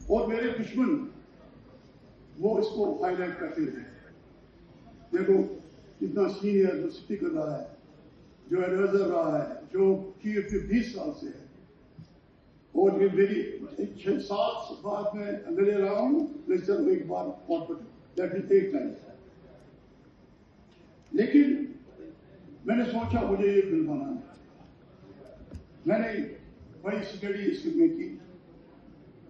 اور میرے دشمن وہ اس کو ہائی لائٹ کرتے ہیں. دیکھو کتنا سینئر جو اسپیکر رہا ہے, جو ایڈوائزر رہا ہے, جو چیف 20 سال سے ہے, اور یہ میری 6-7 بات میں لے رہا ہوں, لیکن ایک بار کانفیڈنٹ ایک ٹائم. لیکن میں نے سوچا مجھے یہ بل بنانا ہے. میں نے بڑی اسٹڈی اس میں کی.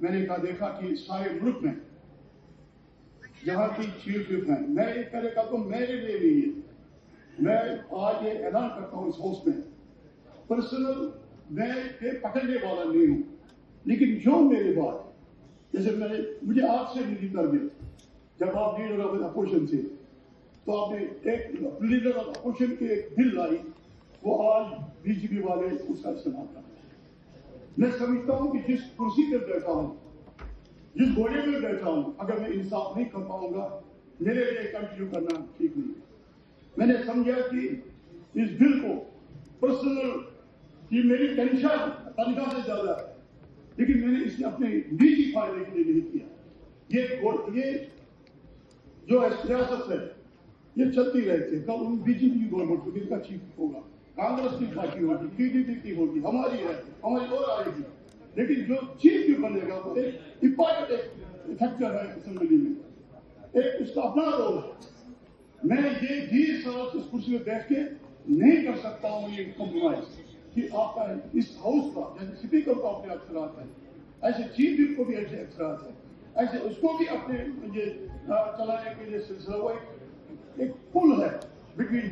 میں نے کہا دیکھا کہ سارے ملک میں جہاں کی چیف وپ ہیں, میں یہ پہلے کہا تو میرے لیے نہیں ہے. میں آج یہ اعلان کرتا ہوں اس ہاؤس میں, پرسنل میں پکڑنے والا نہیں ہوں, لیکن جو میرے بات جیسے مجھے آپ سے بھی کر دیا جب آپ لیڈر آف اپوزیشن تھے, تو آپ نے ایک لیڈر آف اپوزیشن کے ایک بل لائی, وہ آج بی جے پی والے اس کا استعمال کرتے ہیں. میں سمجھتا ہوں کہ جس کرسی پہ بیٹھا ہوں, جس گھوڑے میں بیٹھا ہوں, اگر میں انصاف نہیں کر پاؤں گا میرے لیے کنٹینیو کرنا ٹھیک نہیں. میں نے سمجھا کہ اس بل کو پرسنل کی میری ٹینشن تنخواہ سے زیادہ ہے, لیکن میں نے اسے اپنے نجی فائدے کے لیے نہیں کیا. یہ جو سیاست ہے یہ چلتی رہتی ہے. کل بی جے پی کی گورنمنٹ ہوگی, اس کا چیف ہوگا, کانگریس کی پارٹی ہوگی, پی ڈی پی کی ہوگی, ہماری ہے, ہماری اور آئے گی, لیکن جو چیف بھی بنے گا وہ ایک امپارٹنٹ فیکٹر ہے اسمبلی میں, ایک اس کا اپنا رول ہے. میں یہ 20 سال اس کرسی میں بیٹھ کے نہیں کر سکتا ہوں یہ کمپرومائز کہ آپ کا اس ہاؤس کا جیسے اسپیکر کو اپنے اثرات ہیں, ایسے چیف وپ کو بھی ایسے اثرات ہیں, ایسے اس کو بھی اپنے چلانے کے لیے سلسلہ وہ ایک پل ہے between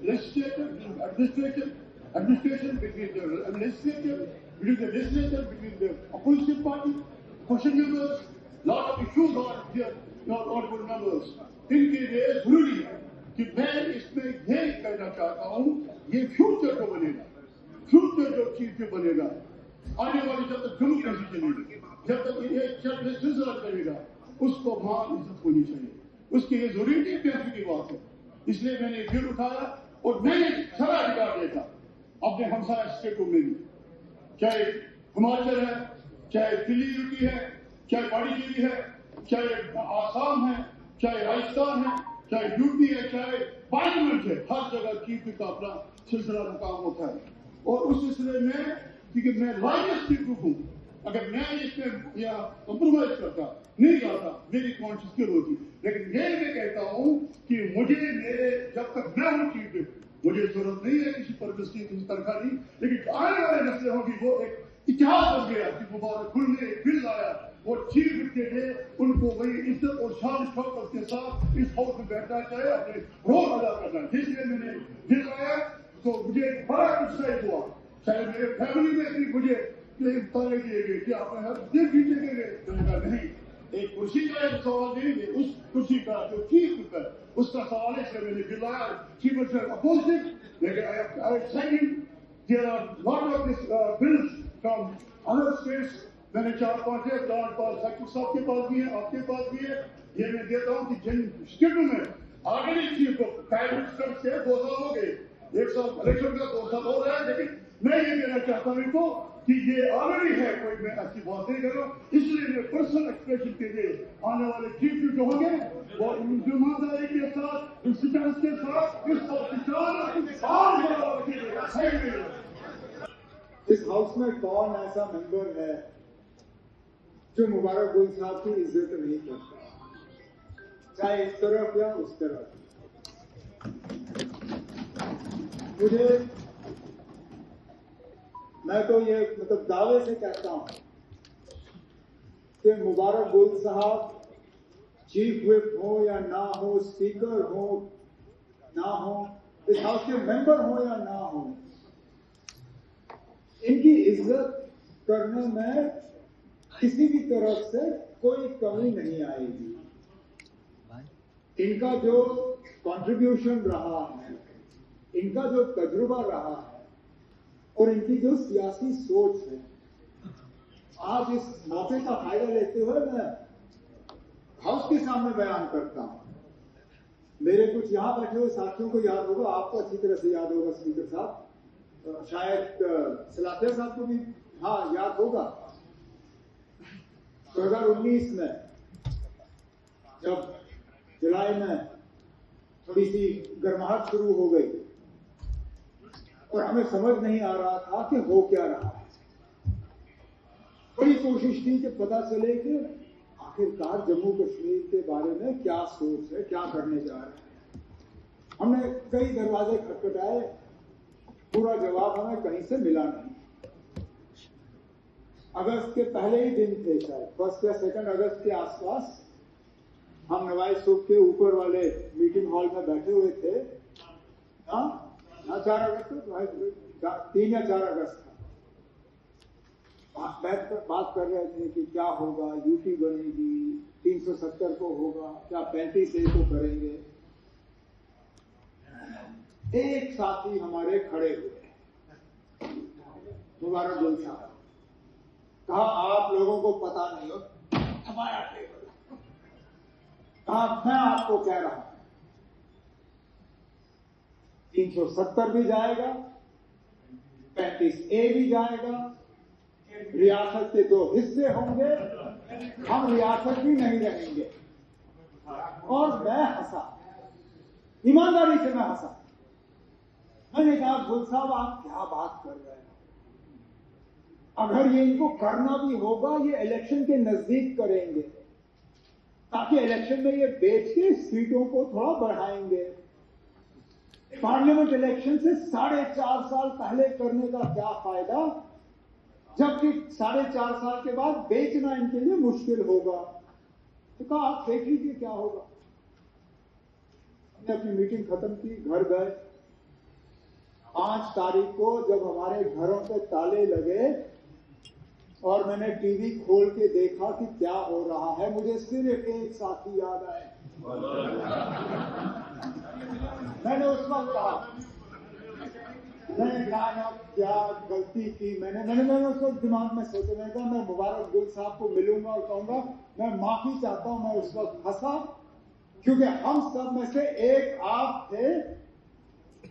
legislature administration, between legislature, between the opposition party, question members, lot of issues are here, not honorable members. ان کے لیے ضروری ہے کہ میں اس میں یہ کہنا چاہتا ہوں, یہ فیوچر جو بنے گا, فیوچر جو چیز جو بنے گا, آنے والی جب تک جمہوری کیسی چلے گی, جب تک یہ سلسلہ چلے گا, اس کو مان عزت ہونی چاہیے. اس کے لیے ضروری نہیں پیسے کی بات ہے. اس لیے میں نے بل اٹھایا اور میں نے سارا ادھکار دیکھا اپنے ہمسایہ اسٹیٹوں میں بھی, چاہے ہماچل ہے, چاہے دلی یوٹی ہے, چاہے پاڈیچیری ہے, چاہے آسام ہے, چاہے راجستھان ہے, چاہے یو پی ہے, چاہے پارلیمنٹ ہے, ہر جگہ چیف کا اپنا سلسلہ مقام ہوتا ہے. اور اس سلسلے میں کیونکہ میں لائنس چیف ہوں, اگر میں اس میں یا کمپرومائز کرتا نہیں جاتا میری کانشیس کیوں ہوتی. لیکن یہ میں کہتا ہوں کہ مجھے میرے جب تک میں ہوں چیف مجھے ضرورت نہیں ہے کسی پرپز کی, کسی تنخواہ نہیں, لیکن آنے والے نسلیں ہوگی وہ ایک اتحاد بن گیا کہ مبارک کھل نے ایک بل لایا اور چیف کے لیے ان کو وہی عزت اور شان شوکت کے ساتھ اس ہاؤس میں بیٹھنا چاہے, اپنے رول ادا کرنا. جس لیے میں نے بل لایا تو مجھے بڑا اکسائٹ ہوا, چاہے میرے فیملی میں بھی مجھے تانے دیے گئے کہ آپ نے ہر دن جیتے گئے نہیں. ایک کرسی کا ایک سوال نہیں ہے, اس کرسی کا جو چیف ہے اس کا سوال ہے. اس لیے میں نے بل لایا, چیف منسٹر اپوزٹ, لیکن I second there are lot of these bills from other states. میں نے 4-5 ہے, پاس سیکٹر صاحب کے پاس بھی ہے, آپ کے پاس بھی ہے. یہ میں دیتا ہوں کہ جن اسٹیٹوں میں آگے نہیں چیف کو پرائیویٹ سے 2 سال ہو گئے, 1 سال الیکشن کا 2 سال ہو رہا ہے, لیکن میں یہ کہنا چاہتا ہوں ان کو کہ یہ آلریڈی ہے, کوئی میں ایسی بات نہیں کر رہا ہوں. اس لیے میں پرسنل ایکسپریشن کے لیے آنے والے چیف جو ہوں گے وہ ایمانداری کے ساتھ, انسٹیٹیوٹ کے ساتھ اس اس ہاؤس میں کون ایسا ممبر ہے جو مبارک گل صاحب کی عزت نہیں کرتا, چاہے اس طرف یا اس طرف. میں تو یہ دعوے سے کہتا ہوں کہ مبارک گل صاحب چیف وپ ہو یا نہ ہو, اسپیکر ہو نہ ہو, اس ہاؤس کے ممبر ہو یا نہ ہو, ان کی عزت کرنے میں کسی بھی طرف سے کوئی کمی نہیں آئے گی. ان کا جو کنٹریبیوشن رہا ہے, ان کا جو تجربہ رہا ہے اور ان کی جو سیاسی سوچ ہے, آج اس موقع کا فائدہ لیتے ہوئے میں ہاؤس کے سامنے بیان کرتا ہوں. میرے کچھ یہاں بیٹھے ہوئے ساتھیوں کو یاد ہوگا, آپ کو اچھی طرح سے یاد ہوگا اسپیکر صاحب, شاید سلاطیہ صاحب کو بھی ہاں یاد ہوگا 2019 में जब जुलाई में थोड़ी सी गर्माहट शुरू हो गई और हमें समझ नहीं आ रहा था कि हो क्या रहा है, बड़ी कोशिश की कि पता चले कि आखिरकार जम्मू कश्मीर के बारे में क्या सोच है, क्या करने जा रहे हैं। हमने कई दरवाजे खटखटाए, पूरा जवाब हमें कहीं से मिला नहीं। अगस्त के पहले ही दिन थे, शायद 1 या 2 अगस्त के आसपास हम नवाई सूख के ऊपर वाले मीटिंग हॉल में बैठे हुए थे। 4 अगस्त 3 या 4 अगस्त था। बैठ कर बात कर रहे थे कि क्या होगा, यूटी बनेगी, 370 को होगा, क्या 35A को करेंगे। एक साथी हमारे खड़े हुए, मुबारक गुल साहब, कहा आप लोगों को पता नहीं हो, हमारा टेबल, कहा मैं आपको कह रहा हूं 370 भी जाएगा, 35A भी जाएगा, रियासत के 2 हिस्से होंगे, हम रियासत भी नहीं रहेंगे। और मैं हंसा, ईमानदारी से मैं हंसा। मैंने कहा गुल साहब आप क्या बात कर रहे हैं, अगर ये इनको करना भी होगा ये इलेक्शन के नजदीक करेंगे, ताकि इलेक्शन में ये बेच के सीटों को थोड़ा बढ़ाएंगे। पार्लियामेंट इलेक्शन से 4.5 साल पहले करने का क्या फायदा, जबकि 4.5 साल के बाद बेचना इनके लिए मुश्किल होगा। तो कहा आप देख लीजिए क्या होगा। हमने अपनी मीटिंग खत्म की, घर गए। 5 तारीख को जब हमारे घरों पे ताले लगे और मैंने टीवी खोल के देखा कि क्या हो रहा है, मुझे सिर्फ एक साथी याद आए। मैंने उस वक्त कहा, मैंने कहा ना क्या गलती की मैंने उस वक्त दिमाग में सोचा, मैंने कहा मैं मुबारक गुल साहब को मिलूंगा और कहूंगा मैं माफी चाहता हूं। मैं उस वक्त हंसा क्योंकि हम सब में से एक आप थे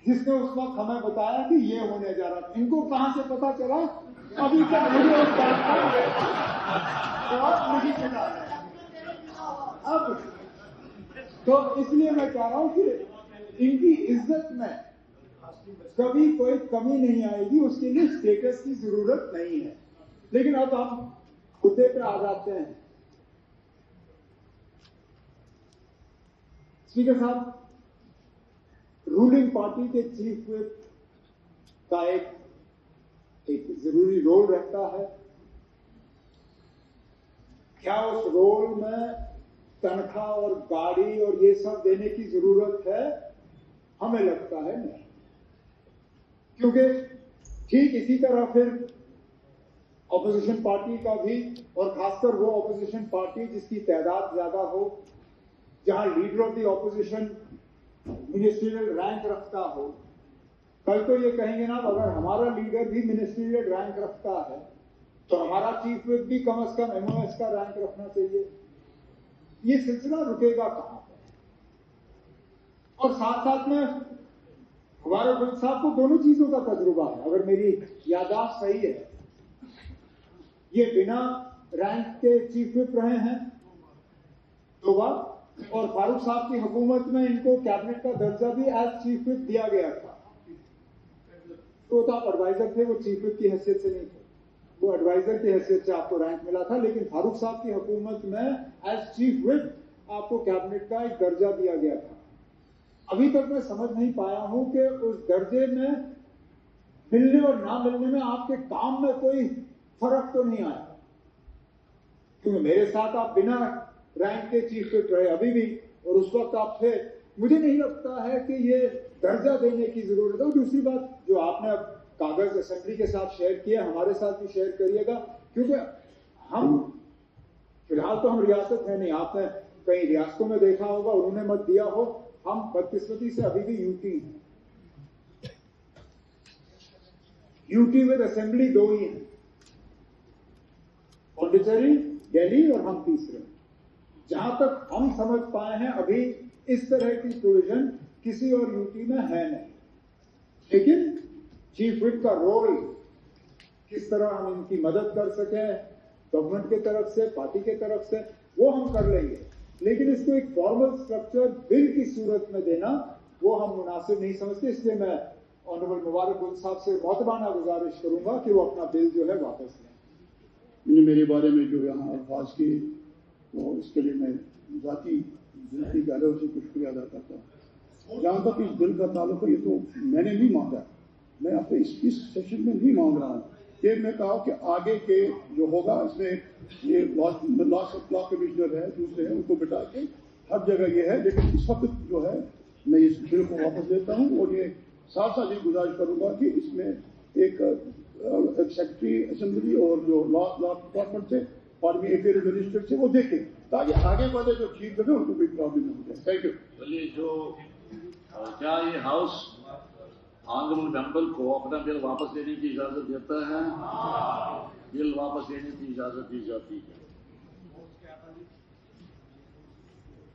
जिसने उस वक्त हमें बताया कि ये होने जा रहा था। इनको कहां से पता चला अभी तक मुझे उस बात का मुझे पता है। अब तो इसलिए मैं कह रहा हूं कि इनकी इज्जत में कभी कोई कमी नहीं आएगी, उसके लिए स्टेटस की जरूरत नहीं है। लेकिन अब हम मुद्दे पे आ जाते हैं। स्पीकर साहब, रूलिंग पार्टी के चीफ व्हिप का एक जरूरी रोल रहता है। क्या उस रोल में तनख्वाह और गाड़ी और ये सब देने की जरूरत है? हमें लगता है नहीं, क्योंकि ठीक इसी तरह फिर ऑपोजिशन पार्टी का भी, और खासकर वो ऑपोजिशन पार्टी जिसकी तादाद ज्यादा हो, जहां leader of the opposition ministerial rank रखता हो। कल तो ये कहेंगे ना, अगर हमारा लीडर भी मिनिस्ट्रियल रैंक रखता है तो हमारा चीफ व्हिप भी कम से कम MOS का रैंक रखना चाहिए। ये सिलसिला रुकेगा कहां पर? और साथ साथ में हमारे गुल साहब को दोनों चीजों का तजुर्बा है, अगर मेरी याददाश्त सही है। ये बिना रैंक के चीफ व्हिप रहे हैं 2 बार, और फारूक साहब की हुकूमत में इनको कैबिनेट का दर्जा भी एज चीफ व्हिप दिया गया था। तो आप एडवाइजर थे, वो चीफ व्हिप की हैसियत से नहीं थे, वो एडवाइजर की हैसियत से आपको रैंक मिला था। लेकिन फारूक साहब की हुकूमत में एज चीफ व्हिप आपको कैबिनेट का एक दर्जा दिया गया था। अभी तक मैं समझ नहीं पाया हूं कि उस दर्जे में मिलने और ना मिलने में आपके काम में कोई फर्क तो नहीं आया, क्योंकि मेरे साथ आप बिना रैंक के चीफ व्हिप रहे अभी भी, और उस वक्त आप थे। मुझे नहीं लगता है कि ये दर्जा देने की जरूरत है। और दूसरी बात, जो आपने अब कागज असेंबली के साथ शेयर किया, हमारे साथ भी शेयर करिएगा, क्योंकि हम फिलहाल तो हम रियासत है नहीं। आपने कई रियासतों में देखा होगा, उन्होंने मत दिया हो, हम बदकिस्मती से अभी भी यूटी हैं। यूटी विद असेंबली 2 ही हैं, पौंडीचेरी, दिल्ली, और हम तीसरे। जहां तक हम समझ पाए हैं अभी इस तरह की प्रोविजन किसी और यूटी में है नहीं। लेकिन चीफ व्हिप का रोल, किस तरह हम इनकी मदद कर सकें, गवर्नमेंट की तरफ से, पार्टी की तरफ से, वो हम कर लेंगे, लेकिन इसको एक फॉर्मल स्ट्रक्चर बिल की सूरत में देना वो हम मुनासिब नहीं समझते। इसलिए मैं ऑनरेबल मुबारक गुल साहब से मौतबाना गुजारिश करूंगा कि वो अपना बिल जो है वापस लें। मेरे बारे में जो यहाँ अल्फाज की, तो इसके लिए मैं ज़ाती जिनकी गैरों से शुक्रिया अदा करता हूँ। जहाँ तक इस बिल का ताल्लुक है, ये तो मैंने नहीं मांगा, मैं आपको इस सेशन में नहीं मांग रहा हूँ। ये मैं कहा कि आगे के जो होगा इसमें ये लॉ कमिश्नर है, दूसरे हैं, उनको बिठा के हर जगह ये है, लेकिन इस वक्त जो है मैं इस बिल को वापस लेता हूँ और ये साथ साथ ये गुजारिश करूँगा कि इसमें एक सेक्रेटरी असेंबली और जो लॉ डिपार्टमेंट से आर्मी अफेयर मिनिस्टर से वो देखें, ताकि आगे वाले जो चीफ है उनको कोई प्रॉब्लम न हो जाए। Thank you. चलिए, जो क्या ये हाउस ऑनरेबल मेंबर को अपना बिल वापस लेने की इजाजत देता है? बिल वापस लेने की इजाजत दी जाती है।